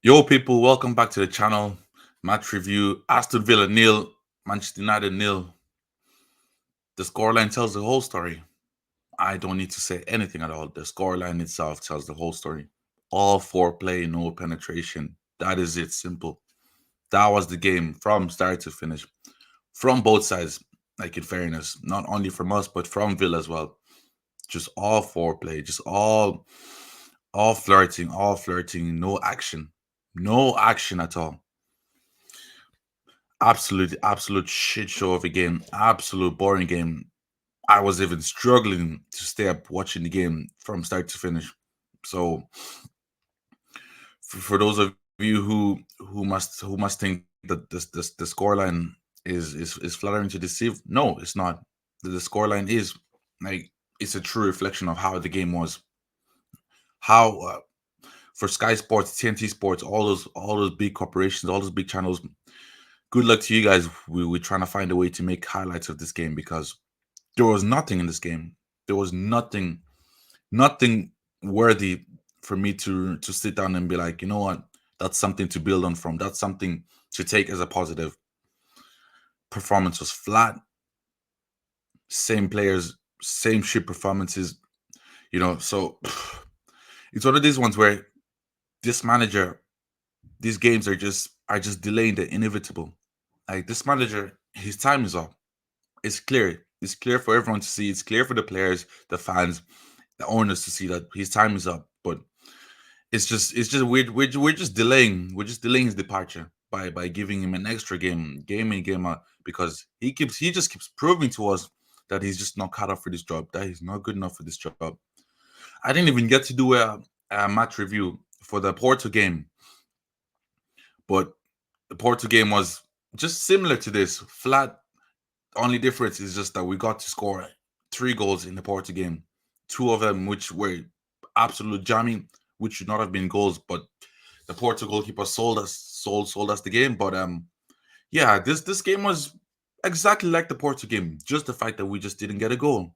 Yo, people, welcome back to the channel. Match review: Aston Villa nil, Manchester United nil. The scoreline tells the whole story. I don't need to say anything at all. The scoreline itself tells the whole story. All foreplay, no penetration. That is it. Simple. That was the game from start to finish, from both sides. Like in fairness, not only from us but from Villa as well. Just all foreplay, just all flirting, no action, no action at all. Absolute shit show of a game. Absolute boring game. I was even struggling to stay up watching the game from start to finish. So for those of you who must think that the scoreline is flattering to deceive, no, it's not. The scoreline is like it's a true reflection of how the game was. How for Sky Sports, TNT Sports, all those big corporations, all those big channels, good luck to you guys. We're trying to find a way to make highlights of this game because there was nothing in this game. There was nothing worthy for me to sit down and be like, you know what, that's something to build on from. That's something to take as a positive. Performance was flat. Same players, same shit performances. So it's one of these ones where this manager, these games are just delaying the inevitable. Like this manager, his time is up. It's clear. It's clear for everyone to see. It's clear for the players, the fans, the owners to see that his time is up. But it's just we're just delaying. We're just delaying his departure by giving him an extra game in, game out, because he just keeps proving to us that he's just not cut up for this job. That he's not good enough for this job. I didn't even get to do a match review for the Porto game, but the Porto game was just similar to this, flat. Only difference is just that we got to score 3 goals in the Porto game, 2 of them which were absolute jamming, which should not have been goals, but the Porto goalkeeper sold us the game. But yeah, this game was exactly like the Porto game, just the fact that we just didn't get a goal.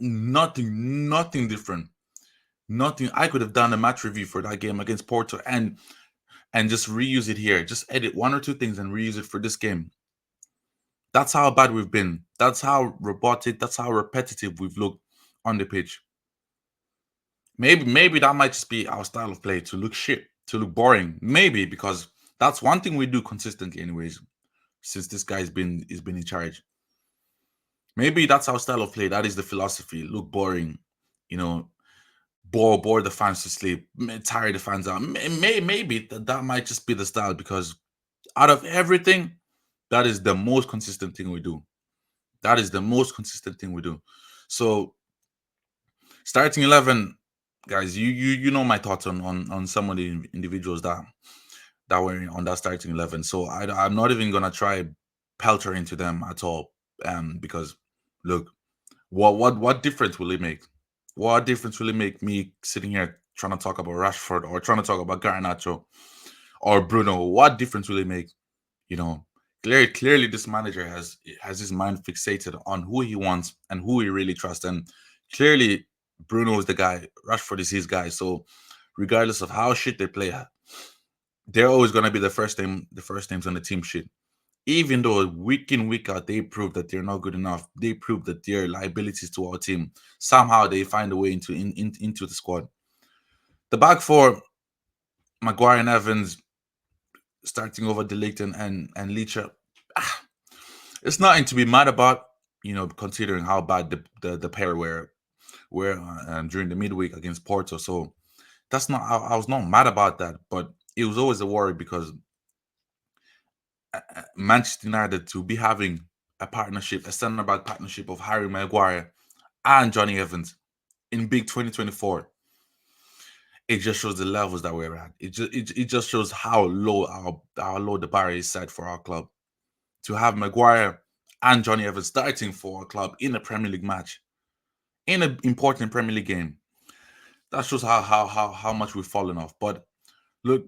Nothing different. Nothing. I could have done a match review for that game against Porto and just reuse it here. Just edit 1 or 2 things and reuse it for this game. That's how bad we've been. That's how robotic, that's how repetitive we've looked on the pitch. Maybe that might just be our style of play, to look shit, to look boring. Maybe because that's one thing we do consistently anyways, since this guy's been in charge. Maybe that's our style of play. That is the philosophy. Look boring, you know, bore the fans to sleep, tire the fans out. Maybe that might just be the style, because out of everything, that is the most consistent thing we do. That is the most consistent thing we do. So starting 11, guys, you know my thoughts on some of the individuals that were on that starting 11. So I'm not even gonna try pelter into them at all. Because look, what difference will it make? What difference will it make me sitting here trying to talk about Rashford or trying to talk about Garnacho or Bruno? What difference will it make? You know, clearly this manager has his mind fixated on who he wants and who he really trusts. And clearly Bruno is the guy, Rashford is his guy. So regardless of how shit they play, they're always gonna be the first names on the team sheet. Even though week in, week out, they prove that they're not good enough. They prove that they're liabilities to our team. Somehow they find a way into the squad. The back four, Maguire and Evans, starting over De Ligt and Leacher. It's nothing to be mad about, considering how bad the pair were during the midweek against Porto. So that's not. I was not mad about that, but it was always a worry because Manchester United to be having a partnership, a centre back partnership of Harry Maguire and Johnny Evans in big 2024. It just shows the levels that we're at. It just shows how low our low the bar is set for our club. To have Maguire and Johnny Evans starting for our club in a Premier League match, in an important Premier League game, that shows how much we've fallen off. But look,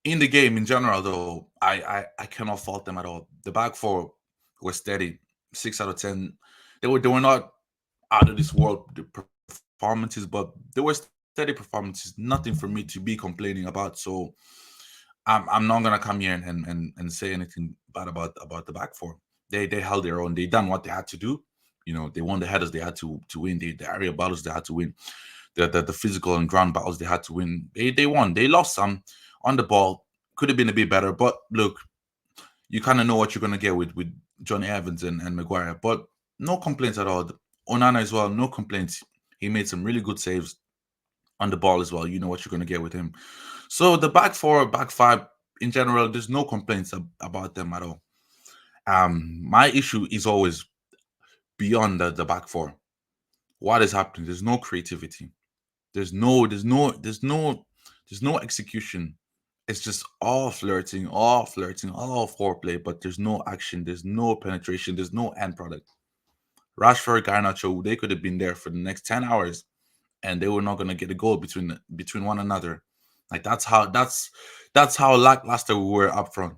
in the game in general, though, I cannot fault them at all. The back four were steady, 6 out of 10. They were not out of this world performances, but they were steady. steady performances, nothing for me to be complaining about. So I'm not gonna come here and say anything bad about the back four. They held their own. They done what they had to do. They won the headers they had to win. The area battles they had to win. The physical and ground battles they had to win. They won. They lost some on the ball. Could have been a bit better, but look, you kind of know what you're gonna get with Johnny Evans and Maguire. But no complaints at all. Onana as well, no complaints. He made some really good saves on the ball as well. You know what you're gonna get with him. So the back four, back five in general, there's no complaints about them at all. My issue is always beyond the back four. What is happening? There's no creativity. There's no execution. It's just all flirting, all foreplay, but there's no action, there's no penetration, there's no end product. Rashford, Garnacho, they could have been there for the next 10 hours and they were not gonna get a goal between one another. Like that's how lackluster we were up front.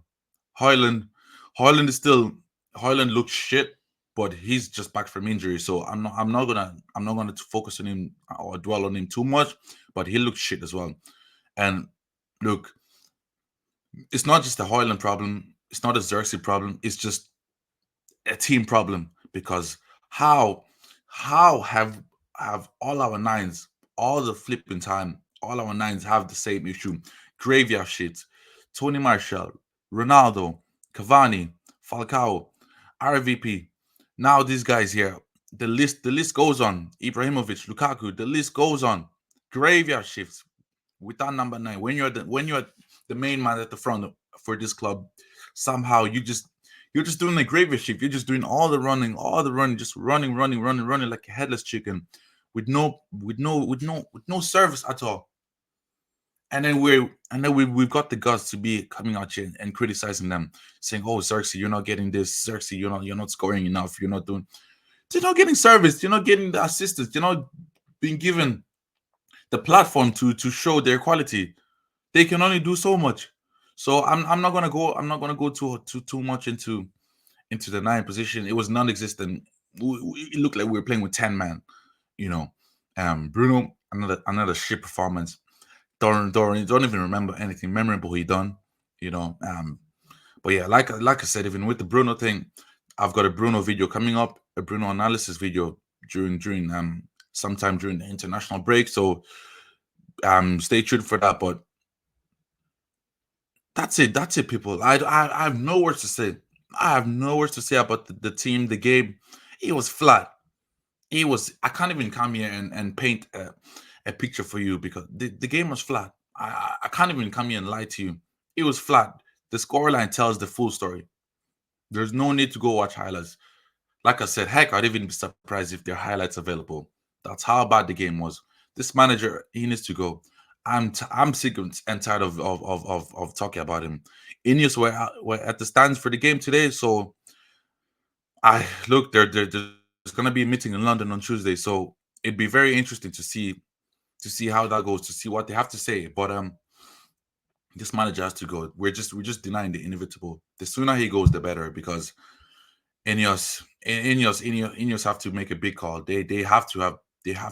Hoyland, Hoyland is still Hoyland looks shit, but he's just back from injury. So I'm not gonna focus on him or dwell on him too much. But he looks shit as well. And look, it's not just a Hoyland problem. It's not a Xerxes problem. It's just a team problem because how how have all our nines all the flipping time all our nines have the same issue. Graveyard shit. Tony Marshall, Ronaldo, Cavani, Falcao, RVP. Now these guys here, the list goes on. Ibrahimovic, Lukaku, the list goes on. Graveyard shifts with that number nine. When you're the main man at the front for this club, somehow you're just doing a gravy shift. You're just doing all the running, just running, running, running, running like a headless chicken, with no service at all. And then we've got the guts to be coming out here and criticizing them, saying, "Oh, Xerxes, you're not getting this. Xerxes, you're not scoring enough. You're not doing. You're not getting service. You're not getting the assistance. You're not being given the platform to show their quality. They can only do so much. So I'm not gonna go too much into the nine position. It was non-existent. It looked like we were playing with 10 man. You know, Bruno, another shit performance. Don't even remember anything memorable he done. You know, but yeah, like I said, even with the Bruno thing, I've got a Bruno video coming up, a Bruno analysis video during sometime during the international break. So stay tuned for that. But that's it. That's it, people. I have no words to say. I have no words to say about the team, the game. It was flat. It was. I can't even come here and paint a picture for you because the game was flat. I can't even come here and lie to you. It was flat. The scoreline tells the full story. There's no need to go watch highlights. Like I said, heck, I'd even be surprised if there are highlights available. That's how bad the game was. This manager, he needs to go. I'm sick and tired of talking about him. Ineos were at the stands for the game today, so I look there's going to be a meeting in London on Tuesday, so it'd be very interesting to see how that goes, to see what they have to say. But this manager has to go. We're just denying the inevitable. The sooner he goes, the better, because Ineos have to make a big call. They have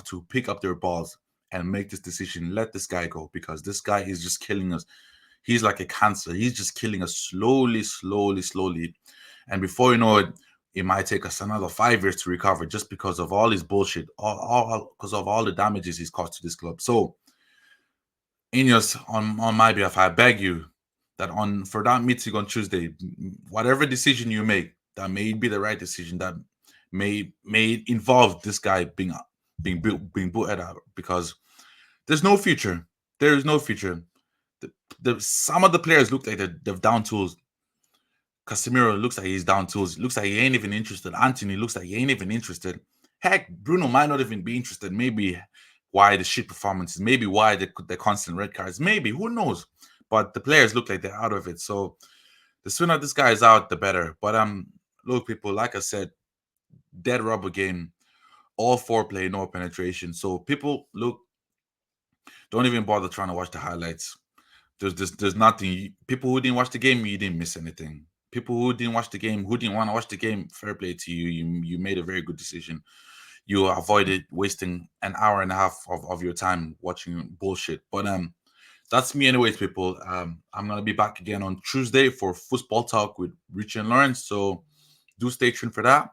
to pick up their balls and make this decision. Let this guy go because this guy is just killing us. He's like a cancer. He's just killing us slowly, slowly, slowly. And before you know it, it might take us another 5 years to recover just because of all his bullshit, all because of all the damages he's caused to this club. So Ineos, on my behalf, I beg you that on for that meeting on Tuesday, whatever decision you make, that may be the right decision. That may involve this guy being booted out because there's no future. There is no future. Some of the players look like they've down tools. Casemiro looks like he's down tools. Looks like he ain't even interested. Anthony looks like he ain't even interested. Heck, Bruno might not even be interested. Maybe why the shit performances. Maybe why the constant red cards. Maybe, who knows? But the players look like they're out of it. So the sooner this guy is out, the better. But look, people, like I said, dead rubber game, all foreplay, no penetration. So people, look, don't even bother trying to watch the highlights. There's nothing. People who didn't watch the game, you didn't miss anything. People who didn't watch the game, who didn't want to watch the game, fair play to you. You made a very good decision. you avoided wasting an hour and a half of your time watching bullshit. But that's me anyways, people. I'm gonna be back again on Tuesday for football talk with Richie and Lawrence. So do stay tuned for that.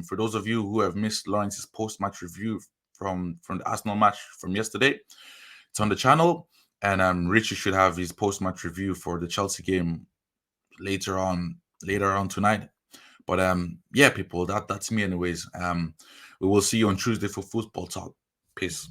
For those of you who have missed Lawrence's post-match review from the Arsenal match from yesterday, it's on the channel. And Richie should have his post-match review for the Chelsea game later on tonight. But yeah, people, that's me anyways. We will see you on Tuesday for football talk. Peace.